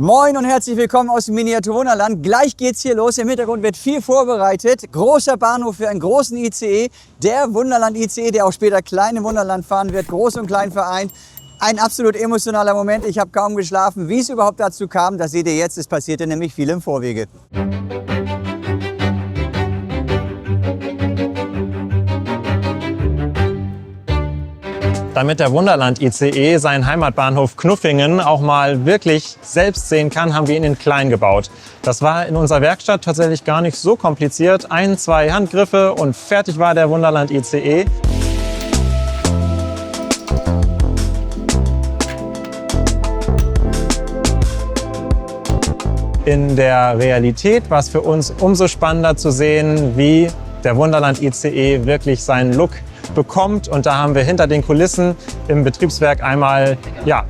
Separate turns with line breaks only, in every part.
Moin und herzlich willkommen aus dem Miniaturwunderland. Gleich geht's hier los. Im Hintergrund wird viel vorbereitet. Großer Bahnhof für einen großen ICE. Der Wunderland ICE, der auch später klein im Wunderland fahren wird. Groß und klein vereint. Ein absolut emotionaler Moment. Ich habe kaum geschlafen. Wie es überhaupt dazu kam, das seht ihr jetzt. Es passierte nämlich viel im Vorwege.
Damit der Wunderland ICE seinen Heimatbahnhof Knuffingen auch mal wirklich selbst sehen kann, haben wir ihn in klein gebaut. Das war in unserer Werkstatt tatsächlich gar nicht so kompliziert. 1, 2 Handgriffe und fertig war der Wunderland ICE. In der Realität war es für uns umso spannender zu sehen, wie der Wunderland ICE wirklich seinen Look bekommt. Und da haben wir hinter den Kulissen im Betriebswerk einmal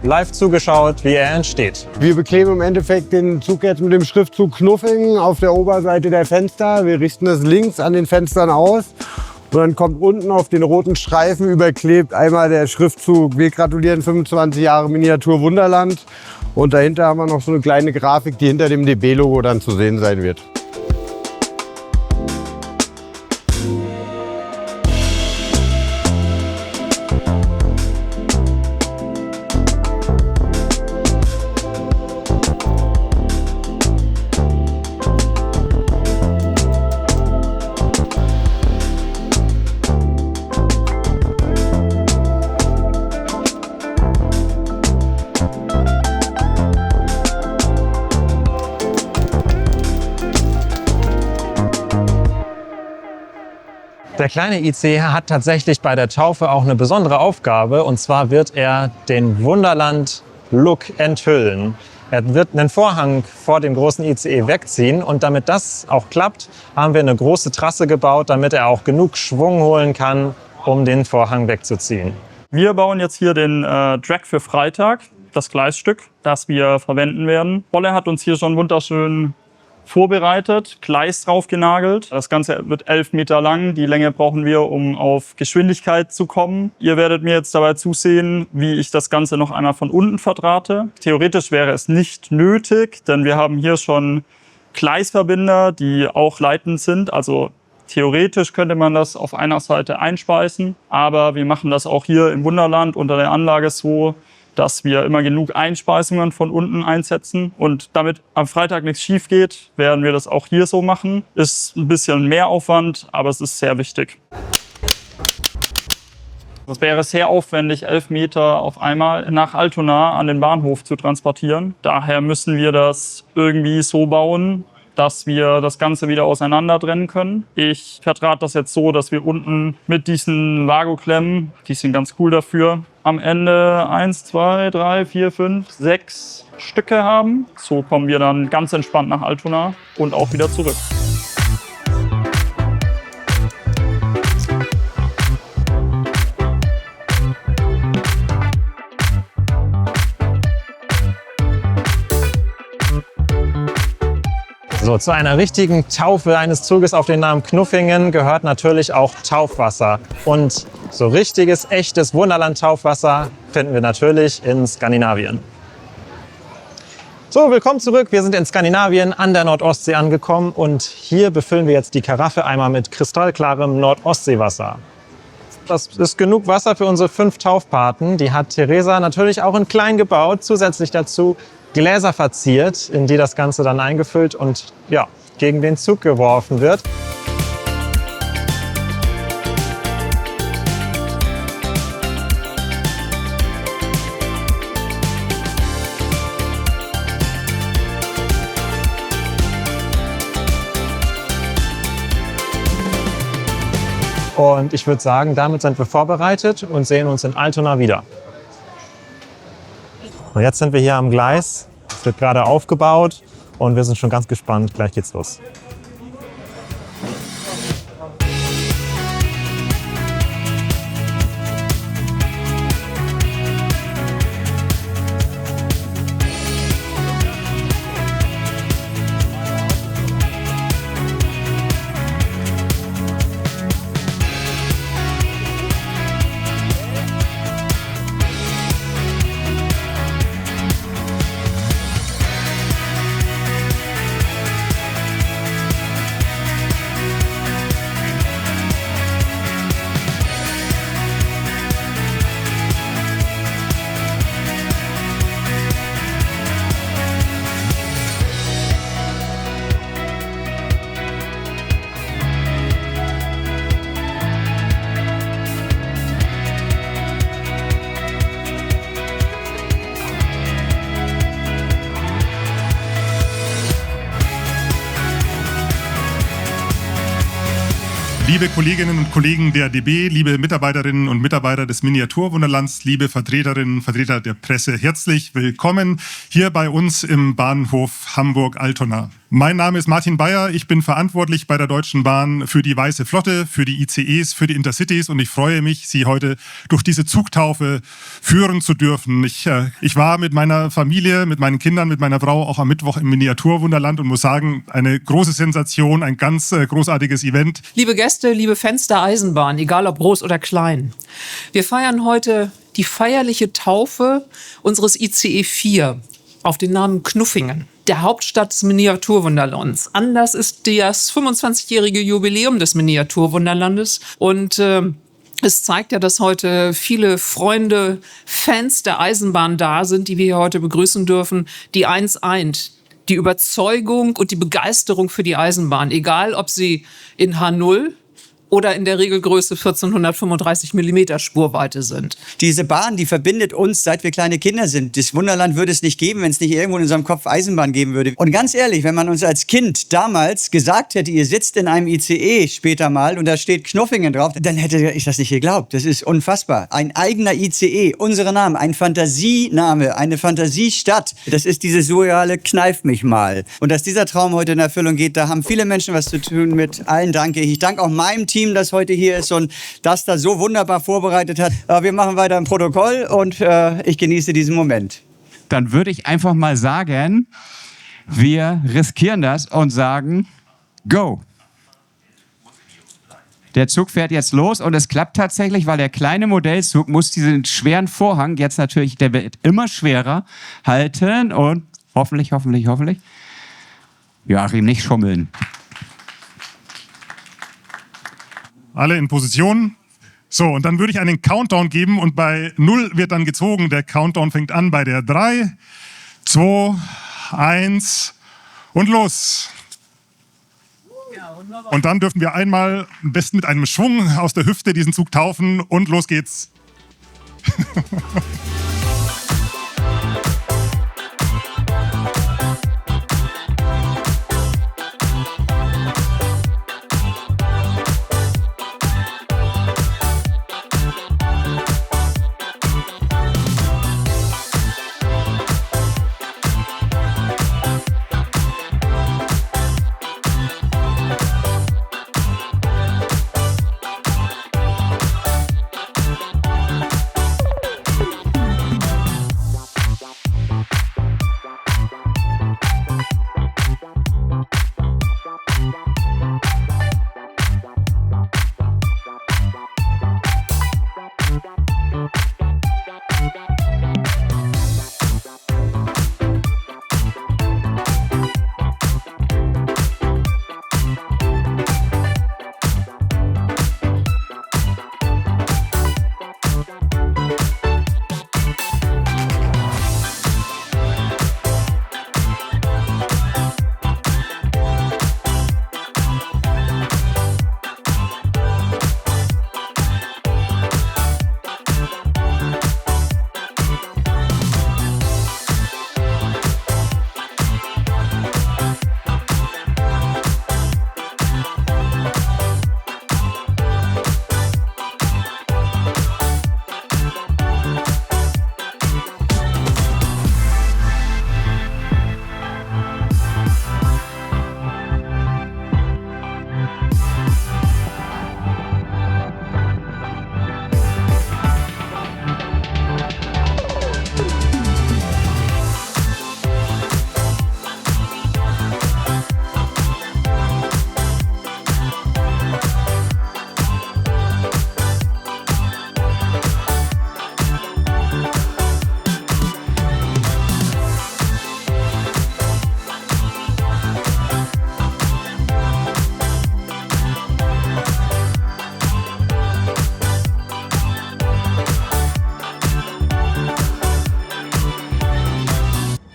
live zugeschaut, wie er entsteht.
Wir bekleben im Endeffekt den Zug jetzt mit dem Schriftzug Knuffingen auf der Oberseite der Fenster. Wir richten es links an den Fenstern aus. Und dann kommt unten auf den roten Streifen überklebt einmal der Schriftzug "Wir gratulieren 25 Jahre Miniatur Wunderland". Und dahinter haben wir noch so eine kleine Grafik, die hinter dem DB-Logo dann zu sehen sein wird.
Der kleine ICE hat tatsächlich bei der Taufe auch eine besondere Aufgabe. Und zwar wird er den Wunderland-Look enthüllen. Er wird einen Vorhang vor dem großen ICE wegziehen. Und damit das auch klappt, haben wir eine große Trasse gebaut, damit er auch genug Schwung holen kann, um den Vorhang wegzuziehen.
Wir bauen jetzt hier den Track für Freitag, das Gleisstück, das wir verwenden werden. Wolle hat uns hier schon wunderschön vorbereitet, Gleis drauf genagelt. Das Ganze wird 11 Meter lang. Die Länge brauchen wir, um auf Geschwindigkeit zu kommen. Ihr werdet mir jetzt dabei zusehen, wie ich das Ganze noch einmal von unten verdrahte. Theoretisch wäre es nicht nötig, denn wir haben hier schon Gleisverbinder, die auch leitend sind. Also theoretisch könnte man das auf einer Seite einspeisen. Aber wir machen das auch hier im Wunderland unter der Anlage so, dass wir immer genug Einspeisungen von unten einsetzen. Und damit am Freitag nichts schief geht, werden wir das auch hier so machen. Ist ein bisschen mehr Aufwand, aber es ist sehr wichtig. Es wäre sehr aufwendig, 11 Meter auf einmal nach Altona an den Bahnhof zu transportieren. Daher müssen wir das irgendwie so bauen, dass wir das Ganze wieder auseinander trennen können. Ich verdrahte das jetzt so, dass wir unten mit diesen Vago-Klemmen, die sind ganz cool dafür, am Ende 1, 2, 3, 4, 5, 6 Stücke haben. So kommen wir dann ganz entspannt nach Altona und auch wieder zurück.
So, zu einer richtigen Taufe eines Zuges auf den Namen Knuffingen gehört natürlich auch Taufwasser. Und so richtiges, echtes Wunderland-Taufwasser finden wir natürlich in Skandinavien. So, willkommen zurück. Wir sind in Skandinavien an der Nordostsee angekommen und hier befüllen wir jetzt die Karaffe einmal mit kristallklarem Nordostseewasser. Das ist genug Wasser für unsere 5 Taufpaten. Die hat Theresa natürlich auch in klein gebaut, zusätzlich dazu Gläser verziert, in die das Ganze dann eingefüllt und gegen den Zug geworfen wird. Und ich würde sagen, damit sind wir vorbereitet und sehen uns in Altona wieder. Und jetzt sind wir hier am Gleis. Es wird gerade aufgebaut und wir sind schon ganz gespannt. Gleich geht's los.
Liebe Kolleginnen und Kollegen der DB, liebe Mitarbeiterinnen und Mitarbeiter des Miniaturwunderlands, liebe Vertreterinnen und Vertreter der Presse, herzlich willkommen hier bei uns im Bahnhof Hamburg-Altona. Mein Name ist Martin Bayer, ich bin verantwortlich bei der Deutschen Bahn für die Weiße Flotte, für die ICEs, für die Intercities und ich freue mich, Sie heute durch diese Zugtaufe führen zu dürfen. Ich war mit meiner Familie, mit meinen Kindern, mit meiner Frau auch am Mittwoch im Miniaturwunderland und muss sagen, eine große Sensation, ein ganz großartiges Event.
Liebe Gäste, liebe Fans der Eisenbahn, egal ob groß oder klein. Wir feiern heute die feierliche Taufe unseres ICE 4 auf den Namen Knuffingen, der Hauptstadt des Miniaturwunderlands. Anlass ist das 25-jährige Jubiläum des Miniaturwunderlandes und es zeigt ja, dass heute viele Freunde, Fans der Eisenbahn da sind, die wir hier heute begrüßen dürfen, die eins eint: die Überzeugung und die Begeisterung für die Eisenbahn, egal ob sie in H0 oder in der Regelgröße 1435 mm Spurweite sind.
Diese Bahn, die verbindet uns, seit wir kleine Kinder sind. Das Wunderland würde es nicht geben, wenn es nicht irgendwo in unserem Kopf Eisenbahn geben würde. Und ganz ehrlich, wenn man uns als Kind damals gesagt hätte, ihr sitzt in einem ICE später mal und da steht Knuffingen drauf, dann hätte ich das nicht geglaubt. Das ist unfassbar. Ein eigener ICE, unsere Namen, ein Fantasiename, eine Fantasiestadt. Das ist diese surreale Kneif mich mal. Und dass dieser Traum heute in Erfüllung geht, da haben viele Menschen was zu tun mit. Allen danke ich. Ich danke auch meinem Team, das heute hier ist und das da so wunderbar vorbereitet hat. Wir machen weiter im Protokoll und ich genieße diesen Moment.
Dann würde ich einfach mal sagen, wir riskieren das und sagen, go. Der Zug fährt jetzt los und es klappt tatsächlich, weil der kleine Modellzug muss diesen schweren Vorhang, jetzt natürlich, der wird immer schwerer, halten und hoffentlich, Joachim, nicht schummeln.
Alle in Position. So, und dann würde ich einen Countdown geben und bei 0 wird dann gezogen. Der Countdown fängt an bei der 3, 2, 1 und los. Und dann dürfen wir einmal am besten mit einem Schwung aus der Hüfte diesen Zug taufen und los geht's.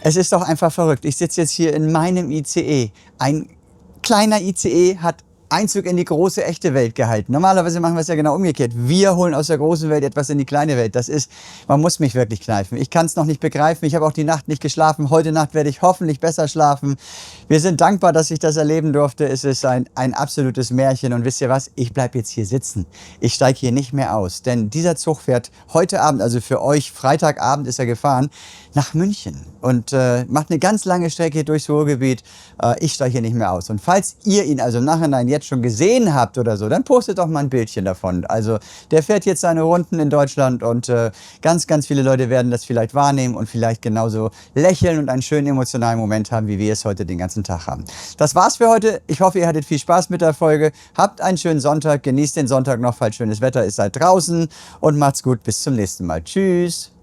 Es ist doch einfach verrückt. Ich sitze jetzt hier in meinem ICE. Ein kleiner ICE hat Einzug in die große, echte Welt gehalten. Normalerweise machen wir es ja genau umgekehrt. Wir holen aus der großen Welt etwas in die kleine Welt. Das ist, man muss mich wirklich kneifen. Ich kann es noch nicht begreifen. Ich habe auch die Nacht nicht geschlafen. Heute Nacht werde ich hoffentlich besser schlafen. Wir sind dankbar, dass ich das erleben durfte. Es ist ein absolutes Märchen. Und wisst ihr was? Ich bleibe jetzt hier sitzen. Ich steige hier nicht mehr aus. Denn dieser Zug fährt heute Abend, also für euch, Freitagabend ist er gefahren, nach München. Und macht eine ganz lange Strecke durchs Ruhrgebiet. Ich steige hier nicht mehr aus. Und falls ihr ihn also im Nachhinein jetzt schon gesehen habt oder so, dann postet doch mal ein Bildchen davon. Also der fährt jetzt seine Runden in Deutschland und ganz, ganz viele Leute werden das vielleicht wahrnehmen und vielleicht genauso lächeln und einen schönen emotionalen Moment haben, wie wir es heute den ganzen Tag haben. Das war's für heute. Ich hoffe, ihr hattet viel Spaß mit der Folge. Habt einen schönen Sonntag. Genießt den Sonntag noch, falls schönes Wetter ist. Seid draußen und macht's gut. Bis zum nächsten Mal. Tschüss.